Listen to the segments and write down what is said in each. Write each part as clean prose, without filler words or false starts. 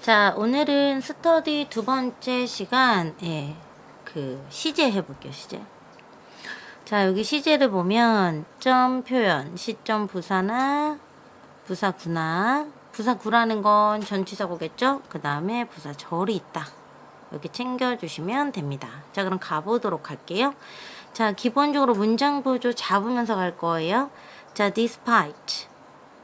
자, 오늘은 스터디 두 번째 시간, 시제 해볼게요, 시제. 자, 여기 시제를 보면, 점 표현, 시점 부사나, 부사구나. 부사구라는 건 전치사구겠죠? 그 다음에 부사절이 있다. 이렇게 챙겨주시면 됩니다. 자, 그럼 가보도록 할게요. 자, 기본적으로 문장 구조 잡으면서 갈 거예요. 자, despite.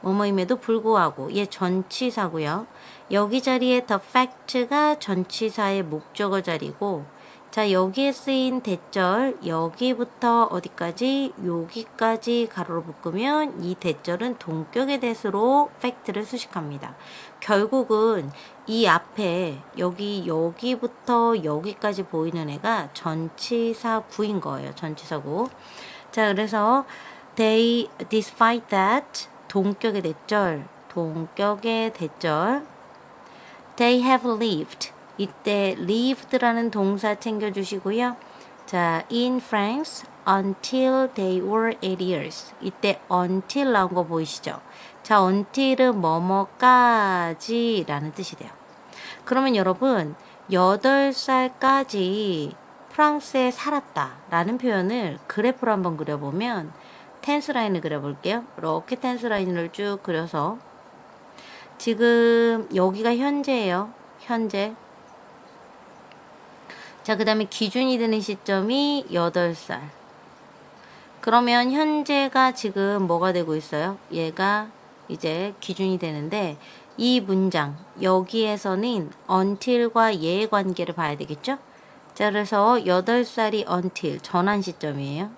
뭐뭐임에도 불구하고 얘 전치사고요. 여기 자리에 the fact가 전치사의 목적어 자리고, 자, 여기에 쓰인 대절 여기부터 어디까지? 여기까지 가로로 묶으면 이 대절은 동격의 대수로 fact를 수식합니다. 결국은 이 앞에 여기부터 여기까지 보이는 애가 전치사구인 거예요. 전치사구. 자, 그래서 they despite that 동격의 대절 they have lived. 이때 lived라는 동사 챙겨주시고요. 자, in France until they were 8 years. 이때 until 나온 거 보이시죠? 자, until은 뭐뭐까지 라는 뜻이 돼요. 그러면 여러분 8살까지 프랑스에 살았다 라는 표현을 그래프로 한번 그려보면 텐스 라인을 그려볼게요. 이렇게 텐스 라인을 쭉 그려서 지금 여기가 현재예요. 현재. 자, 그 다음에 기준이 되는 시점이 8살. 그러면 현재가 지금 뭐가 되고 있어요? 얘가 이제 기준이 되는데 이 문장 여기에서는 until과 얘의 관계를 봐야 되겠죠? 자, 그래서 8살이 until 전환 시점이에요.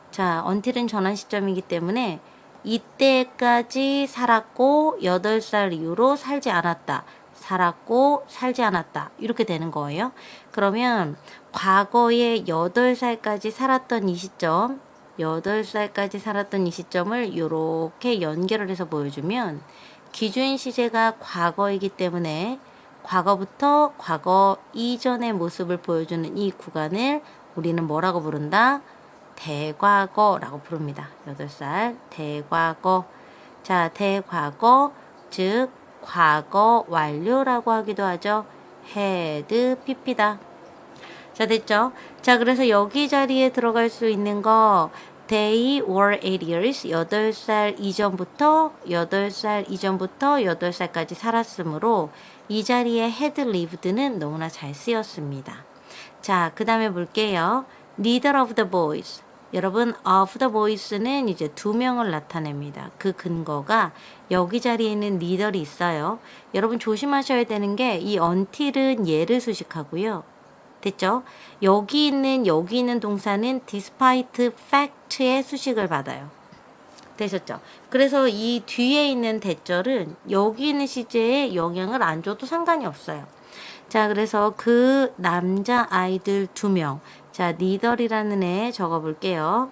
자, until은 전환 시점이기 때문에 이때까지 살았고 8살 이후로 살지 않았다. 살았고 살지 않았다. 이렇게 되는 거예요. 그러면 과거에 8살까지 살았던 이 시점, 8살까지 살았던 이 시점을 이렇게 연결을 해서 보여주면 기준 시제가 과거이기 때문에 과거부터 과거 이전의 모습을 보여주는 이 구간을 우리는 뭐라고 부른다? 대과거라고 부릅니다. 8살 대과거. 자, 대과거 즉 과거 완료라고 하기도 하죠. had pp다. 자, 됐죠? 자, 그래서 여기 자리에 들어갈 수 있는 거 they were 8 years 8살 이전부터 8살까지 살았으므로 이 자리에 had lived는 너무나 잘 쓰였습니다. 자, 그 다음에 볼게요. leader of the boys. 여러분, of the boys는 이제 2명을 나타냅니다. 그 근거가 여기 자리에 있는 리더이 있어요. 여러분 조심하셔야 되는 게 이 until은 얘를 수식하고요. 됐죠? 여기 있는 동사는 despite fact의 수식을 받아요. 되셨죠? 그래서 이 뒤에 있는 대절은 여기 있는 시제에 영향을 안 줘도 상관이 없어요. 자, 그래서 그 남자 아이들 2명. 자, 니덜이라는 애 적어볼게요.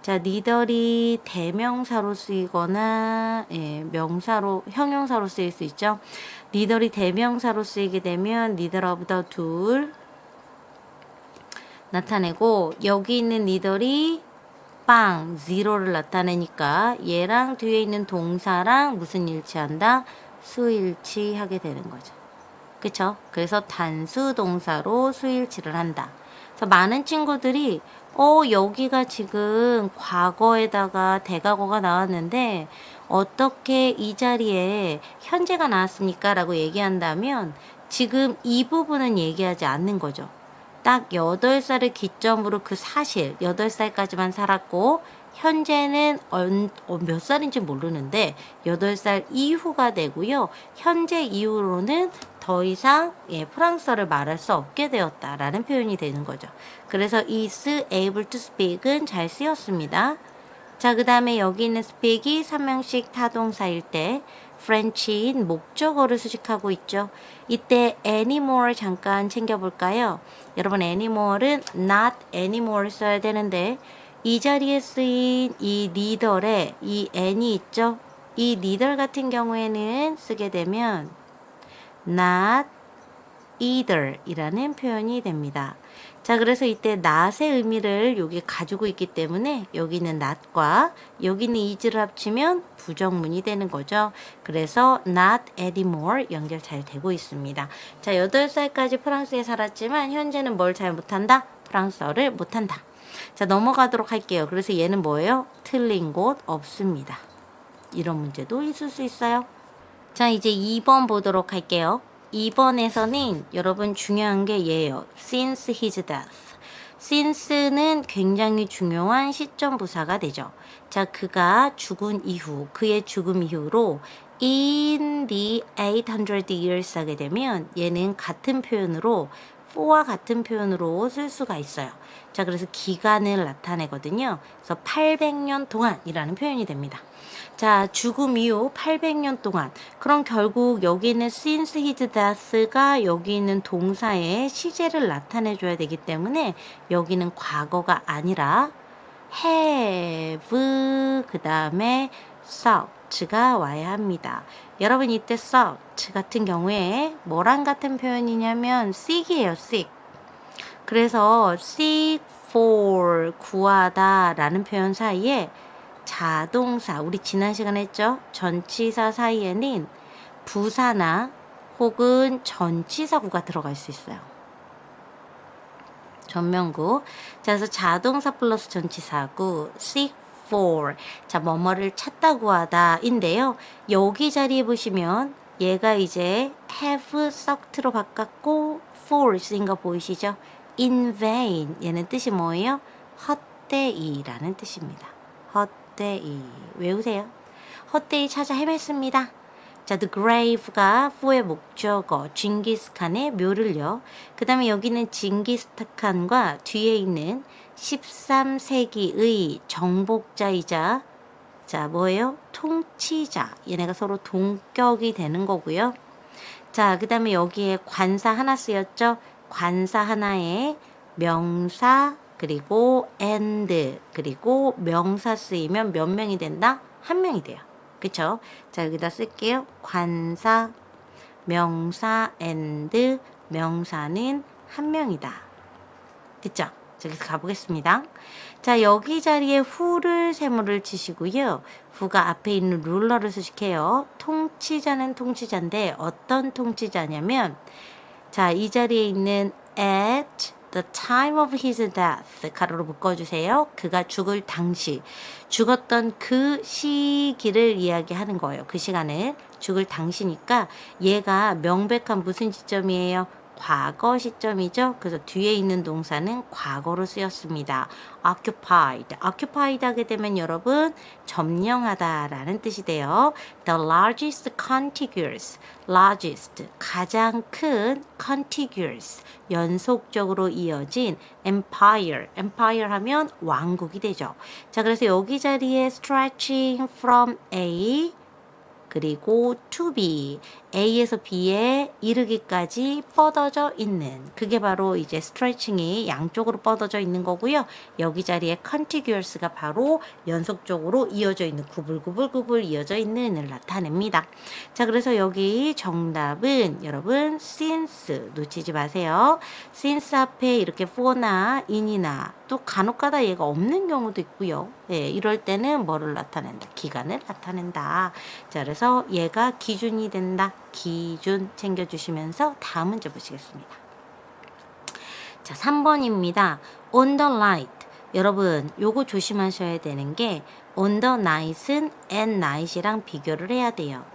자, 니덜이 대명사로 쓰이거나 명사로 형용사로 쓰일 수 있죠. 니덜이 대명사로 쓰이게 되면 니덜 오브 더 둘 나타내고 여기 있는 니덜이 빵, zero를 나타내니까 얘랑 뒤에 있는 동사랑 무슨 일치한다? 수일치하게 되는 거죠. 그쵸? 그래서 단수 동사로 수일치를 한다. 그래서 많은 친구들이 여기가 지금 과거에다가 대과거가 나왔는데 어떻게 이 자리에 현재가 나왔습니까? 라고 얘기한다면 지금 이 부분은 얘기하지 않는 거죠. 딱 8살을 기점으로 그 사실 8살까지만 살았고 현재는 몇 살인지 모르는데 8살 이후가 되고요. 현재 이후로는 더 이상 프랑스어를 말할 수 없게 되었다라는 표현이 되는 거죠. 그래서 is able to speak은 잘 쓰였습니다. 자, 그 다음에 여기 있는 speak이 3명씩 타동사일 때 French인 목적어를 수식하고 있죠. 이때 anymore 잠깐 챙겨볼까요? 여러분 anymore은 not anymore 써야 되는데 이 자리에 쓰인 이 리더에 이 n이 있죠. 이 리더 같은 경우에는 쓰게 되면 not either 이라는 표현이 됩니다. 자, 그래서 이때 not의 의미를 여기 가지고 있기 때문에 여기는 not과 여기는 is를 합치면 부정문이 되는 거죠. 그래서 not anymore 연결 잘 되고 있습니다. 자, 8살까지 프랑스에 살았지만 현재는 뭘 잘 못한다? 프랑스어를 못한다. 자, 넘어가도록 할게요. 그래서 얘는 뭐예요? 틀린 곳 없습니다. 이런 문제도 있을 수 있어요. 자, 이제 2번 보도록 할게요. 2번에서는 여러분 중요한 게 얘예요. since his death. since는 굉장히 중요한 시점 부사가 되죠. 자, 그가 죽은 이후, 그의 죽음 이후로 in the 800 years 하게 되면 얘는 같은 표현으로 for와 같은 표현으로 쓸 수가 있어요. 자, 그래서 기간을 나타내거든요. 그래서 800년 동안이라는 표현이 됩니다. 자, 죽음 이후 800년 동안. 그럼 결국 여기는 since his death가 여기 있는 동사의 시제를 나타내줘야 되기 때문에 여기는 과거가 아니라 have 그 다음에 such가 와야 합니다. 여러분 이때 such 같은 경우에 뭐랑 같은 표현이냐면 seek이에요. seek. 그래서 seek for 구하다 라는 표현 사이에 자동사, 우리 지난 시간에 했죠? 전치사 사이에는 부사나 혹은 전치사구가 들어갈 수 있어요. 전면구. 자, 그래서 자동사 플러스 전치사구, seek for. 자, 뭐뭐를 찾다 구하다 인데요. 여기 자리에 보시면 얘가 이제 have sought,로 바꿨고 for 쓰인 거 보이시죠? in vain. 얘는 뜻이 뭐예요? 헛되이라는 뜻입니다. 헛되이. 외우세요. 헛되이 찾아 헤맸습니다. 자, the grave가 for의 목적어, 징기스칸의 묘를요. 그 다음에 여기는 징기스칸과 뒤에 있는 13세기의 정복자이자 자, 뭐예요? 통치자. 얘네가 서로 동격이 되는 거고요. 자, 그 다음에 여기에 관사 하나 쓰였죠? 관사 하나에 명사, 그리고 and, 그리고 명사 쓰이면 몇 명이 된다? 한 명이 돼요. 그쵸? 자, 여기다 쓸게요. 관사, 명사, and, 명사는 한 명이다. 됐죠? 여기서 가보겠습니다. 자, 여기 자리에 who를 세모를 치시고요. who가 앞에 있는 룰러를 수식해요. 통치자는 통치자인데 어떤 통치자냐면 자, 이 자리에 있는 at the time of his death 가로로 묶어주세요. 그가 죽을 당시 죽었던 그 시기를 이야기하는 거예요. 그 시간을 죽을 당시니까 얘가 명백한 무슨 시점이에요? 과거 시점이죠. 그래서 뒤에 있는 동사는 과거로 쓰였습니다. occupied. occupied 하게 되면 여러분 점령하다 라는 뜻이 돼요. The largest contiguous. largest. 가장 큰 contiguous. 연속적으로 이어진 empire. empire 하면 왕국이 되죠. 자, 그래서 여기 자리에 stretching from A 그리고 to B, A에서 B에 이르기까지 뻗어져 있는 그게 바로 이제 스트레칭이 양쪽으로 뻗어져 있는 거고요. 여기 자리에 contiguous가 바로 연속적으로 이어져 있는 구불구불구불 이어져 있는을 나타냅니다. 자, 그래서 여기 정답은 여러분 since 놓치지 마세요. since 앞에 이렇게 for나 in이나 또 간혹가다 얘가 없는 경우도 있고요. 네, 이럴 때는 뭐를 나타낸다? 기간을 나타낸다. 자, 그래서 얘가 기준이 된다. 기준 챙겨주시면서 다음 문제 보시겠습니다. 자, 3번입니다. on the night. 여러분, 요거 조심하셔야 되는 게 on the night은 at night이랑 비교를 해야 돼요.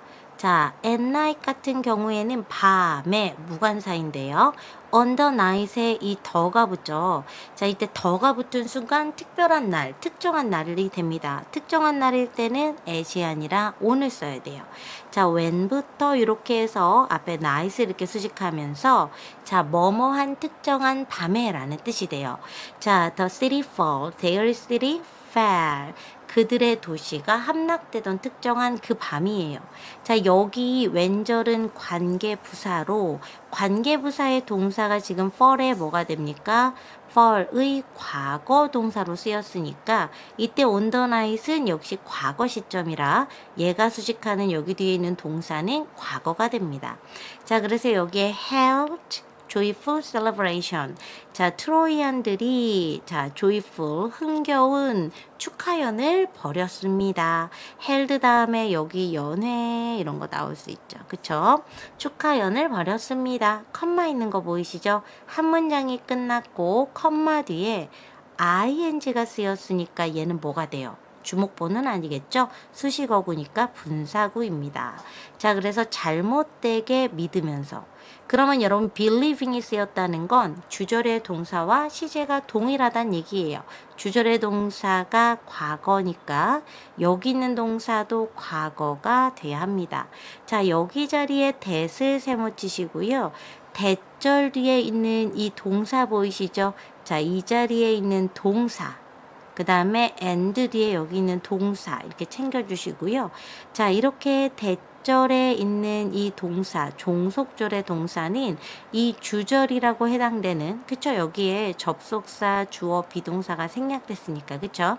자, at night 같은 경우에는 밤의 무관사인데요. on the night에 이 더가 붙죠. 자, 이때 더가 붙은 순간 특별한 날, 특정한 날이 됩니다. 특정한 날일 때는 at이 아니라 on을 써야 돼요. 자, when부터 이렇게 해서 앞에 night을 이렇게 수식하면서 자, 뭐뭐한 특정한 밤에 라는 뜻이 돼요. 자, the city fall, their city fell. 그들의 도시가 함락되던 특정한 그 밤이에요. 자, 여기 왼절은 관계부사로 관계부사의 동사가 지금 fall에 뭐가 됩니까? fall의 과거 동사로 쓰였으니까 이때 on the night은 역시 과거 시점이라 얘가 수식하는 여기 뒤에 있는 동사는 과거가 됩니다. 자, 그래서 여기에 held joyful celebration. 자, 트로이안들이 자, joyful 흥겨운 축하연을 벌였습니다. held 다음에 여기 연회 이런 거 나올 수 있죠. 그쵸? 축하연을 벌였습니다. 컴마 있는 거 보이시죠? 한 문장이 끝났고 컴마 뒤에 ing가 쓰였으니까 얘는 뭐가 돼요? 주목보는 아니겠죠? 수식어구니까 분사구입니다. 자, 그래서 잘못되게 믿으면서. 그러면 여러분 believing이 쓰였다는 건 주절의 동사와 시제가 동일하다는 얘기예요. 주절의 동사가 과거니까 여기 있는 동사도 과거가 돼야 합니다. 자, 여기 자리에 that을 세모치시고요. 대절 뒤에 있는 이 동사 보이시죠? 자, 이 자리에 있는 동사. 그 다음에 and 뒤에 여기 있는 동사 이렇게 챙겨주시고요. 자, 이렇게 대절에 있는 이 동사, 종속절의 동사는 이 주절이라고 해당되는, 그쵸? 여기에 접속사, 주어, 비동사가 생략됐으니까, 그쵸?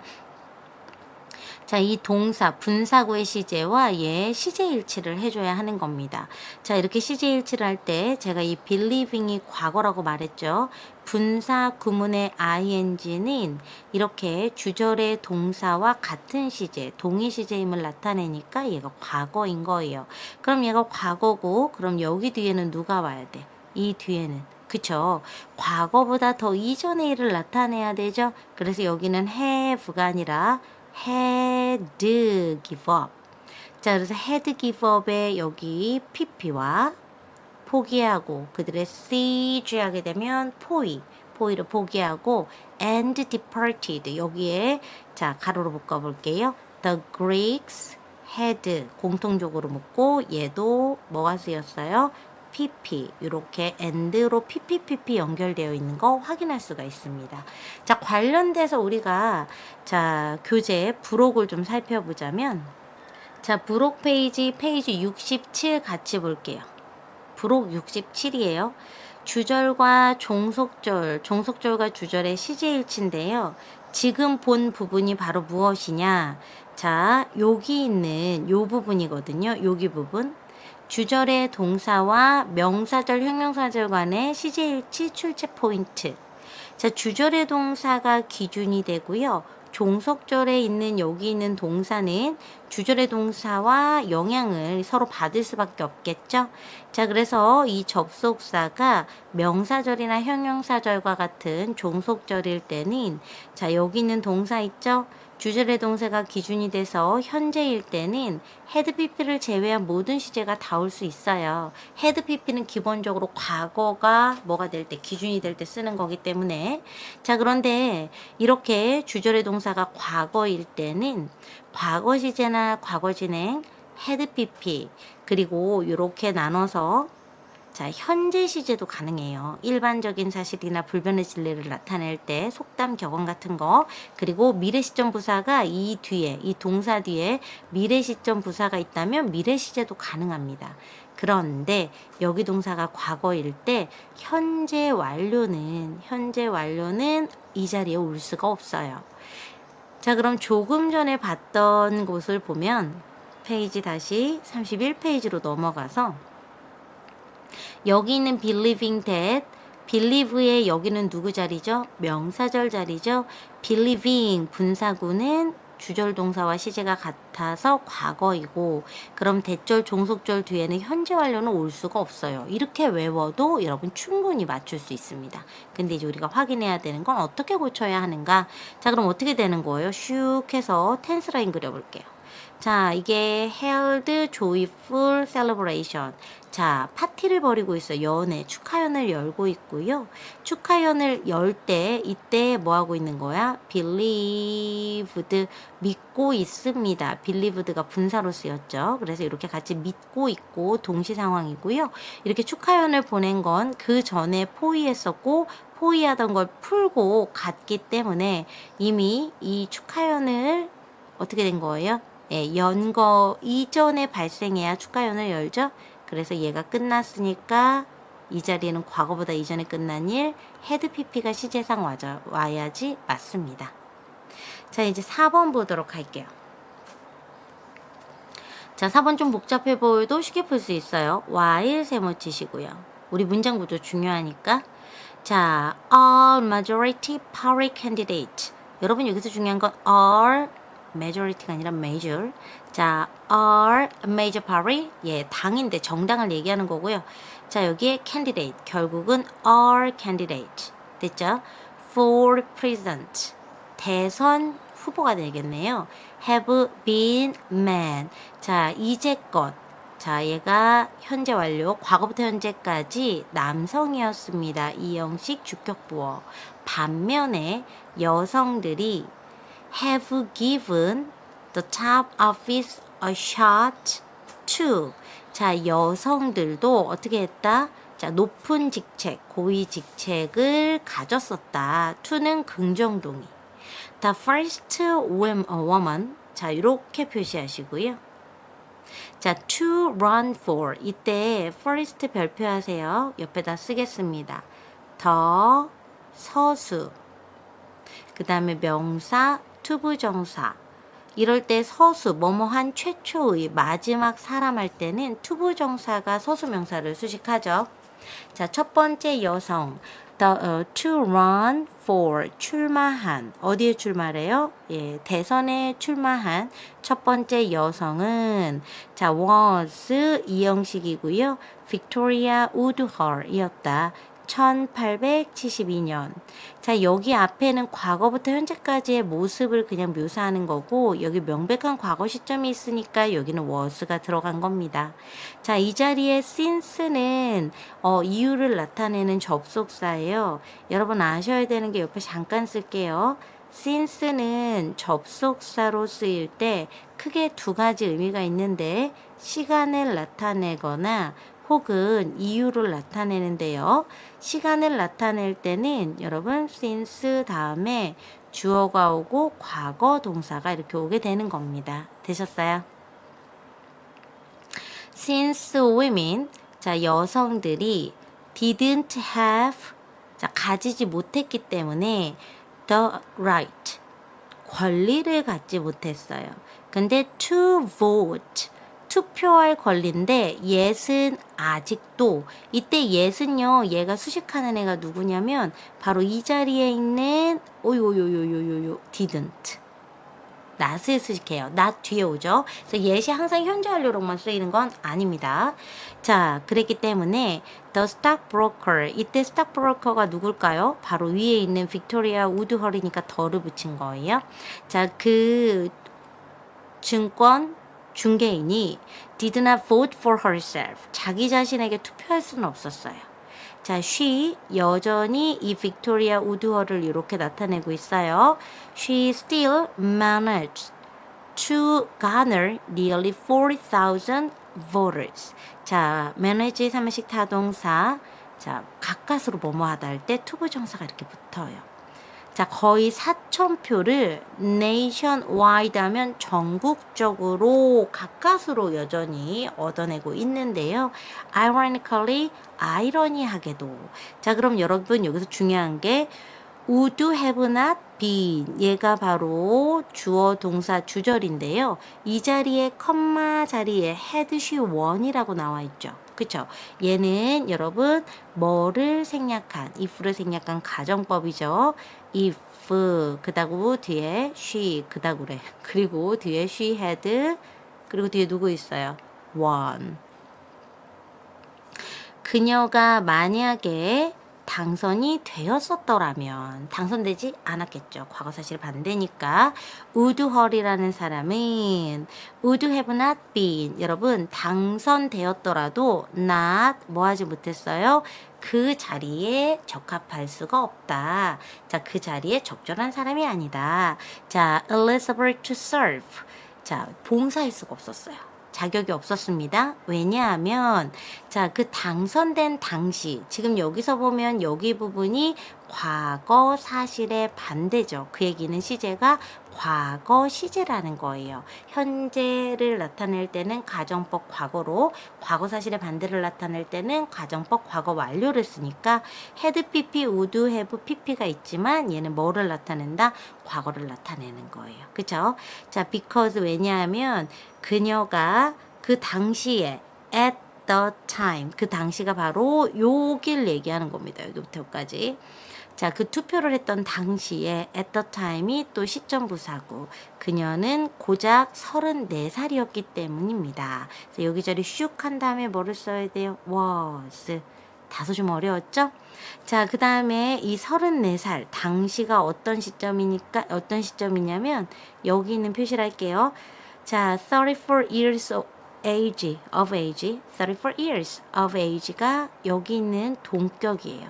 자, 이 동사, 분사구의 시제와 얘 시제일치를 해줘야 하는 겁니다. 자, 이렇게 시제일치를 할 때 제가 이 believing이 과거라고 말했죠. 분사 구문의 ing는 이렇게 주절의 동사와 같은 시제, 동의 시제임을 나타내니까 얘가 과거인 거예요. 그럼 얘가 과거고, 그럼 여기 뒤에는 누가 와야 돼? 이 뒤에는. 그쵸? 과거보다 더 이전의 일을 나타내야 되죠? 그래서 여기는 have가 아니라 had give up. 자, 그래서 had give up에 여기 pp와 포기하고 그들의 siege 하게 되면 포위를 포기하고 and departed 여기에 자, 가로로 묶어 볼게요. The Greeks had 공통적으로 묶고 얘도 뭐가 쓰였어요? pp 이렇게 and로 pp 연결되어 있는 거 확인할 수가 있습니다. 자, 관련돼서 우리가 자, 교재 부록을 좀 살펴보자면 자, 부록 페이지 67 같이 볼게요. 부록 67이에요. 주절과 종속절과 주절의 시제일치인데요. 지금 본 부분이 바로 무엇이냐? 자, 여기 있는 요 부분이거든요. 여기 부분. 주절의 동사와 명사절, 형용사절 간의 시제일치 출제 포인트. 자, 주절의 동사가 기준이 되고요. 종속절에 있는 여기 있는 동사는 주절의 동사와 영향을 서로 받을 수밖에 없겠죠. 자, 그래서 이 접속사가 명사절이나 형용사절과 같은 종속절일 때는 자, 여기 있는 동사 있죠. 주절의 동사가 기준이 돼서 현재일 때는 had pp를 제외한 모든 시제가 다 올 수 있어요. had pp는 기본적으로 과거가 뭐가 될 때, 기준이 될 때 쓰는 거기 때문에. 자, 그런데 이렇게 주절의 동사가 과거일 때는 과거 시제나 과거 진행 had pp 그리고 이렇게 나눠서 자, 현재 시제도 가능해요. 일반적인 사실이나 불변의 진리를 나타낼 때 속담, 격언 같은 거. 그리고 미래 시점 부사가 이 뒤에, 이 동사 뒤에 미래 시점 부사가 있다면 미래 시제도 가능합니다. 그런데 여기 동사가 과거일 때 현재 완료는 이 자리에 올 수가 없어요. 자, 그럼 조금 전에 봤던 곳을 보면 페이지 다시 31페이지로 넘어가서 여기 있는 believing that, believe의 여기는 누구 자리죠? 명사절 자리죠. believing 분사구는 주절 동사와 시제가 같아서 과거이고, 그럼 대절 종속절 뒤에는 현재 완료는 올 수가 없어요. 이렇게 외워도 여러분 충분히 맞출 수 있습니다. 근데 이제 우리가 확인해야 되는 건 어떻게 고쳐야 하는가? 자, 그럼 어떻게 되는 거예요? 슉 해서 텐스 라인 그려볼게요. 자, 이게 held joyful celebration. 자, 파티를 벌이고 있어요. 연애, 축하연을 열고 있고요. 축하연을 열 때, 이때 뭐 하고 있는 거야? believed, 믿고 있습니다. believed가 분사로 쓰였죠. 그래서 이렇게 같이 믿고 있고 동시 상황이고요. 이렇게 축하연을 보낸 건 그 전에 포위했었고, 포위하던 걸 풀고 갔기 때문에 이미 이 축하연을 어떻게 된 거예요? 예, 연거 이전에 발생해야 축하연을 열죠. 그래서 얘가 끝났으니까 이 자리에는 과거보다 이전에 끝난 일 had pp가 시제상 와야지 맞습니다. 자, 이제 4번 보도록 할게요. 자, 4번 좀 복잡해 보여도 쉽게 풀 수 있어요. while 세모 치시고요. 우리 문장 구조 중요하니까. 자, all majority party candidate. 여러분 여기서 중요한 건 all majority가 아니라 major. 자, all major party. 예, 당인데 정당을 얘기하는 거고요. 자, 여기에 candidate. 결국은 all candidate. 됐죠? for president. 대선 후보가 되겠네요. have been man. 자, 이제껏. 자, 얘가 현재 완료. 과거부터 현재까지 남성이었습니다. 이형식 주격부어. 반면에 여성들이 have given the top office a shot to. 자, 여성들도 어떻게 했다? 자, 높은 직책, 고위 직책을 가졌었다. to는 긍정동의. The first woman. 자, 이렇게 표시하시고요. 자, to run for. 이때 first 별표하세요. 옆에다 쓰겠습니다. 더 서수. 그 다음에 명사, 투부정사. 이럴 때 서수, 뭐뭐한 최초의 마지막 사람 할 때는 투부정사가 서수명사를 수식하죠. 자, 첫 번째 여성. to run for. 출마한. 어디에 출마래요? 예, 대선에 출마한 첫 번째 여성은 자, was 이형식이고요. 빅토리아 우드헐이었다. 1872년. 자, 여기 앞에는 과거부터 현재까지의 모습을 그냥 묘사하는 거고, 여기 명백한 과거 시점이 있으니까 여기는 was가 들어간 겁니다. 자, 이 자리에 since는 이유를 나타내는 접속사예요. 여러분 아셔야 되는 게 옆에 잠깐 쓸게요. since는 접속사로 쓰일 때 크게 두 가지 의미가 있는데, 시간을 나타내거나 혹은 이유를 나타내는데요. 시간을 나타낼 때는 여러분 since 다음에 주어가 오고 과거 동사가 이렇게 오게 되는 겁니다. 되셨어요? Since women, 자, 여성들이 didn't have, 자, 가지지 못했기 때문에 the right, 권리를 갖지 못했어요. 근데 to vote, 투표할 권리인데 yes은 아직도. 이때 yes은요, 얘가 수식하는 애가 누구냐면 바로 이 자리에 있는 didn't. not을 수식해요. not 뒤에 오죠. 그래서 yes이 항상 현재 완료로만 쓰이는 건 아닙니다. 자, 그랬기 때문에 the stockbroker, 이때 stockbroker가 누굴까요? 바로 위에 있는 빅토리아 우드헐이니까 더를 붙인 거예요. 자, 그 증권 중개인이 did not vote for herself. 자기 자신에게 투표할 수는 없었어요. 자, she 여전히 이 빅토리아 우드헐을 이렇게 나타내고 있어요. She still managed to garner nearly 40,000 voters. 자, manage 3식 타동사. 자, 가까스로 뭐뭐하다 할 때 투부정사가 이렇게 붙어요. 자, 거의 4,000표를 nationwide 하면 전국적으로 가까스로 여전히 얻어내고 있는데요. ironically, 아이러니하게도. 자, 그럼 여러분 여기서 중요한 게 would have not been. 얘가 바로 주어 동사 주절인데요. 이 자리에 컴마 자리에 had she won이라고 나와 있죠. 그쵸? 얘는 여러분 뭐를 생략한, if를 생략한 가정법이죠. if 그다고 뒤에 she 그다구래. 그리고 뒤에 she had, 그리고 뒤에 누구 있어요? won. 그녀가 만약에 당선이 되었었더라면, 당선되지 않았겠죠. 과거사실 반대니까. 우드헐이라는 사람은 would have not been. 여러분 당선되었더라도 not 뭐 하지 못했어요? 그 자리에 적합할 수가 없다. 자, 그 자리에 적절한 사람이 아니다. 자, eligible to serve. 자, 봉사할 수가 없었어요. 자격이 없었습니다. 왜냐하면 자, 그 당선된 당시, 지금 여기서 보면 여기 부분이 과거 사실의 반대죠. 그 얘기는 시제가 과거 시제라는 거예요. 현재를 나타낼 때는 가정법 과거로, 과거 사실의 반대를 나타낼 때는 가정법 과거 완료를 쓰니까 had pp, would have pp가 있지만 얘는 뭐를 나타낸다? 과거를 나타내는 거예요. 그쵸? 자, because 왜냐하면 그녀가 그 당시에 at the time 그 당시가 바로 요길 얘기하는 겁니다. 여기부터까지. 자, 그 투표를 했던 당시에 at the time이 또 시점 부사고 그녀는 고작 34살이었기 때문입니다. 그래서 여기저기 슉 한 다음에 뭐를 써야 돼요? was. 다소 좀 어려웠죠? 자, 그 다음에 이 34살 당시가 어떤 시점이냐면 여기 있는 표시를 할게요. 자, 34 years of age, 34 years of age가 여기 있는 동격이에요.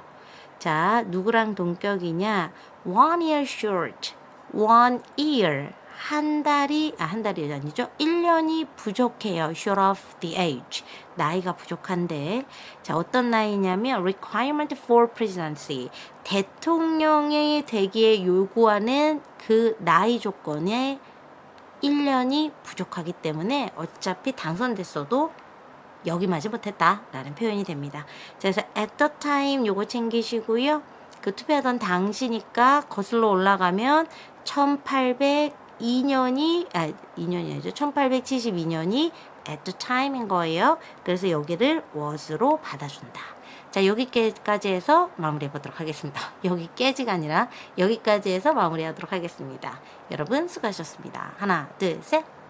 자, 누구랑 동격이냐? 1 year short, 1 year. 한 달이 아니죠. 1년이 부족해요. short of the age. 나이가 부족한데. 자, 어떤 나이냐면 requirement for presidency. 대통령이 되기에 요구하는 그 나이 조건에 1년이 부족하기 때문에 어차피 당선됐어도 역임하지 못했다 라는 표현이 됩니다. 그래서 at the time 요거 챙기시고요. 그 투표하던 당시니까 거슬러 올라가면 1802년이 1872년이 at the time인 거예요. 그래서 여기를 was로 받아준다. 자, 여기까지 해서 마무리해 보도록 하겠습니다. 여기까지가 아니라 여기까지 해서 마무리하도록 하겠습니다. 여러분 수고하셨습니다. 하나, 둘, 셋.